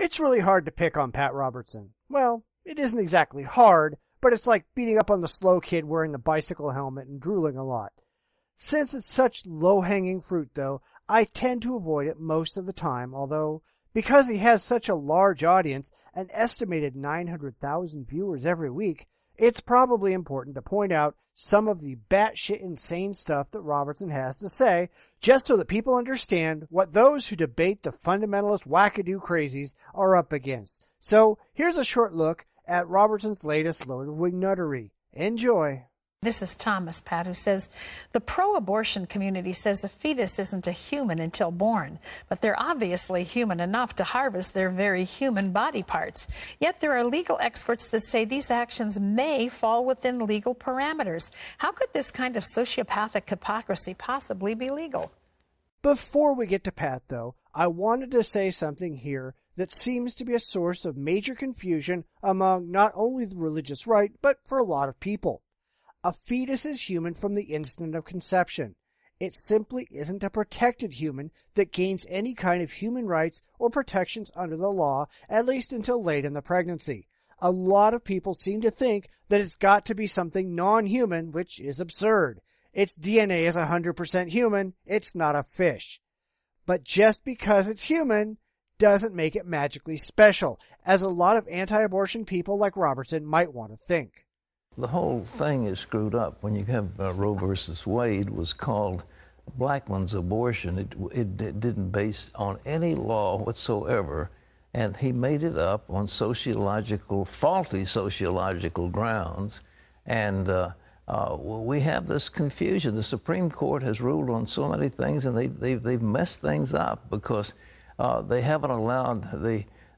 It's really hard to pick on Pat Robertson. Well, it isn't exactly hard, but it's like beating up on the slow kid wearing the bicycle helmet and drooling a lot. Since it's such low-hanging fruit, though, I tend to avoid it most of the time, although, because he has such a large audience, an estimated 900,000 viewers every week, it's probably important to point out some of the batshit insane stuff that Robertson has to say, just so that people understand what those who debate the fundamentalist wackadoo crazies are up against. So, here's a short look at Robertson's latest load of wignuttery. Enjoy. This is Thomas, Pat, who says, the pro-abortion community says a fetus isn't a human until born, but they're obviously human enough to harvest their very human body parts. Yet there are legal experts that say these actions may fall within legal parameters. How could this kind of sociopathic hypocrisy possibly be legal? Before we get to Pat, though, I wanted to say something here that seems to be a source of major confusion among not only the religious right, but for a lot of people. A fetus is human from the instant of conception. It simply isn't a protected human that gains any kind of human rights or protections under the law, at least until late in the pregnancy. A lot of people seem to think that it's got to be something non-human, which is absurd. Its DNA is 100% human, it's not a fish. But just because it's human doesn't make it magically special, as a lot of anti-abortion people like Robertson might want to think. The whole thing is screwed up. When you have Roe versus Wade was called Blackman's abortion. It didn't base on any law whatsoever, and he made it up on faulty sociological grounds. And we have this confusion. The Supreme Court has ruled on so many things, and they've messed things up because they haven't allowed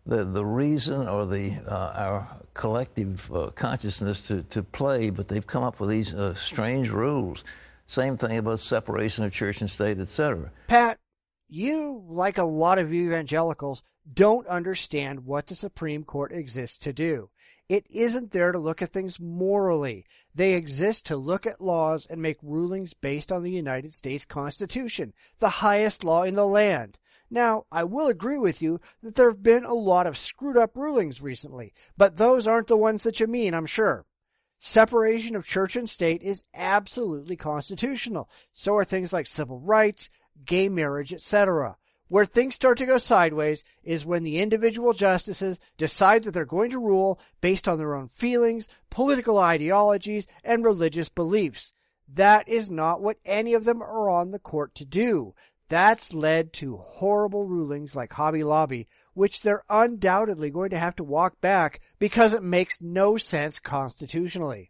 the reason or our collective consciousness to play, but they've come up with these strange rules. Same thing about separation of church and state, etc. Pat, you, like a lot of evangelicals, don't understand what the Supreme Court exists to do. It isn't there to look at things morally. They exist to look at laws and make rulings based on the United States Constitution, the highest law in the land. Now, I will agree with you that there have been a lot of screwed up rulings recently, but those aren't the ones that you mean, I'm sure. Separation of church and state is absolutely constitutional. So are things like civil rights, gay marriage, etc. Where things start to go sideways is when the individual justices decide that they're going to rule based on their own feelings, political ideologies, and religious beliefs. That is not what any of them are on the court to do. That's led to horrible rulings like Hobby Lobby, which they're undoubtedly going to have to walk back because it makes no sense constitutionally.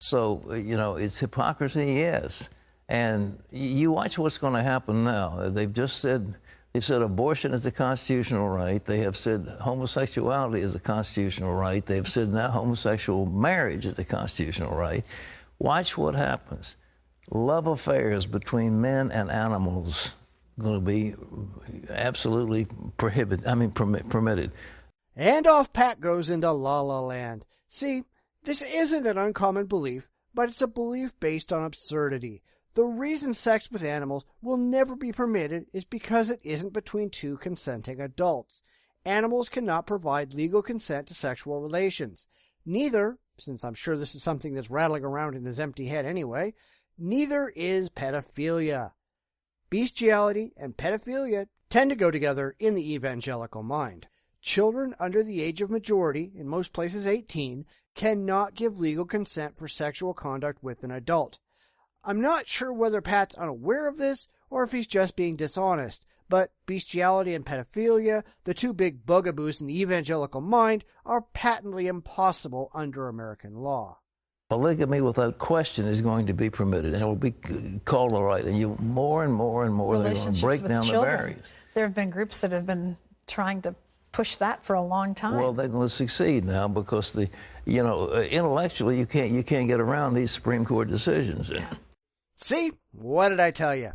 So, it's hypocrisy, yes. And you watch what's going to happen now. They've said abortion is a constitutional right. They have said homosexuality is a constitutional right. They've said now homosexual marriage is a constitutional right. Watch what happens. Love affairs between men and animals going to be absolutely permitted. And off Pat goes into La La Land. See, this isn't an uncommon belief, but it's a belief based on absurdity. The reason sex with animals will never be permitted is because it isn't between two consenting adults. Animals cannot provide legal consent to sexual relations. Neither, since I'm sure this is something that's rattling around in his empty head anyway, neither is pedophilia. Bestiality and pedophilia tend to go together in the evangelical mind. Children under the age of majority, in most places 18, cannot give legal consent for sexual conduct with an adult. I'm not sure whether Pat's unaware of this or if he's just being dishonest, but bestiality and pedophilia, the two big bugaboos in the evangelical mind, are patently impossible under American law. Polygamy, without question, is going to be permitted, and it will be called all right. And more and more and more, they're going to break down the barriers. There have been groups that have been trying to push that for a long time. Well, they're going to succeed now because intellectually you can't get around these Supreme Court decisions. Yeah. See, what did I tell you?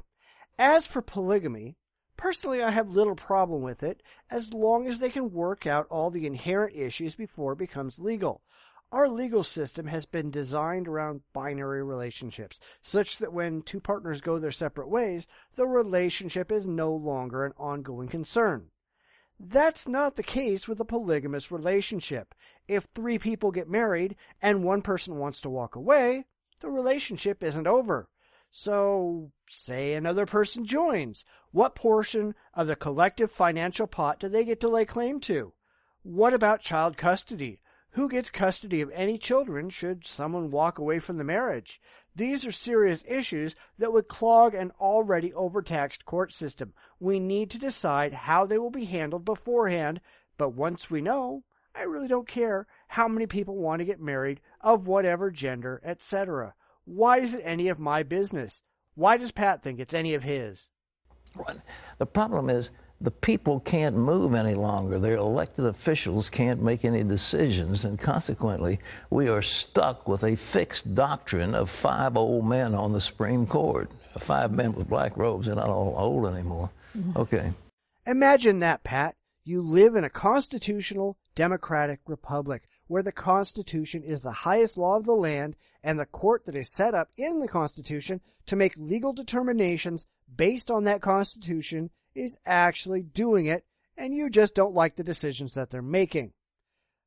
As for polygamy, personally I have little problem with it as long as they can work out all the inherent issues before it becomes legal. Our legal system has been designed around binary relationships, such that when two partners go their separate ways, the relationship is no longer an ongoing concern. That's not the case with a polygamous relationship. If 3 people get married and one person wants to walk away, the relationship isn't over. So, say another person joins. What portion of the collective financial pot do they get to lay claim to? What about child custody? Who gets custody of any children should someone walk away from the marriage? These are serious issues that would clog an already overtaxed court system. We need to decide how they will be handled beforehand, but once we know, I really don't care how many people want to get married, of whatever gender, etc. Why is it any of my business? Why does Pat think it's any of his? The problem is the people can't move any longer. Their elected officials can't make any decisions, and consequently, we are stuck with a fixed doctrine of 5 old men on the Supreme Court. 5 men with black robes. They're not all old anymore. Okay. Imagine that, Pat. You live in a constitutional, democratic republic where the Constitution is the highest law of the land, and the court that is set up in the Constitution to make legal determinations based on that Constitution is actually doing it, and you just don't like the decisions that they're making.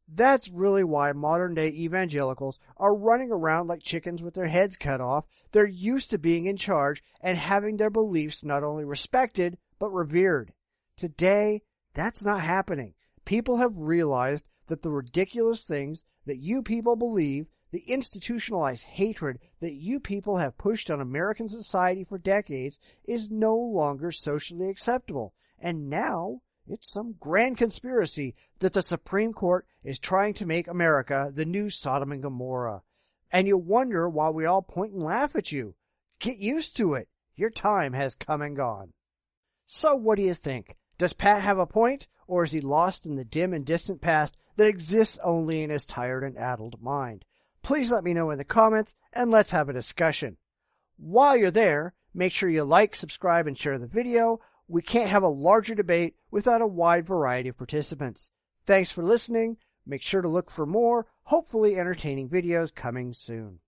That's really why modern-day evangelicals are running around like chickens with their heads cut off. They're used to being in charge and having their beliefs not only respected, but revered. Today, that's not happening. People have realized that the ridiculous things that you people believe, the institutionalized hatred that you people have pushed on American society for decades, is no longer socially acceptable. And now, it's some grand conspiracy that the Supreme Court is trying to make America the new Sodom and Gomorrah. And you wonder why we all point and laugh at you. Get used to it. Your time has come and gone. So what do you think? Does Pat have a point, or is he lost in the dim and distant past that exists only in his tired and addled mind? Please let me know in the comments, and let's have a discussion. While you're there, make sure you like, subscribe, and share the video. We can't have a larger debate without a wide variety of participants. Thanks for listening. Make sure to look for more, hopefully entertaining videos coming soon.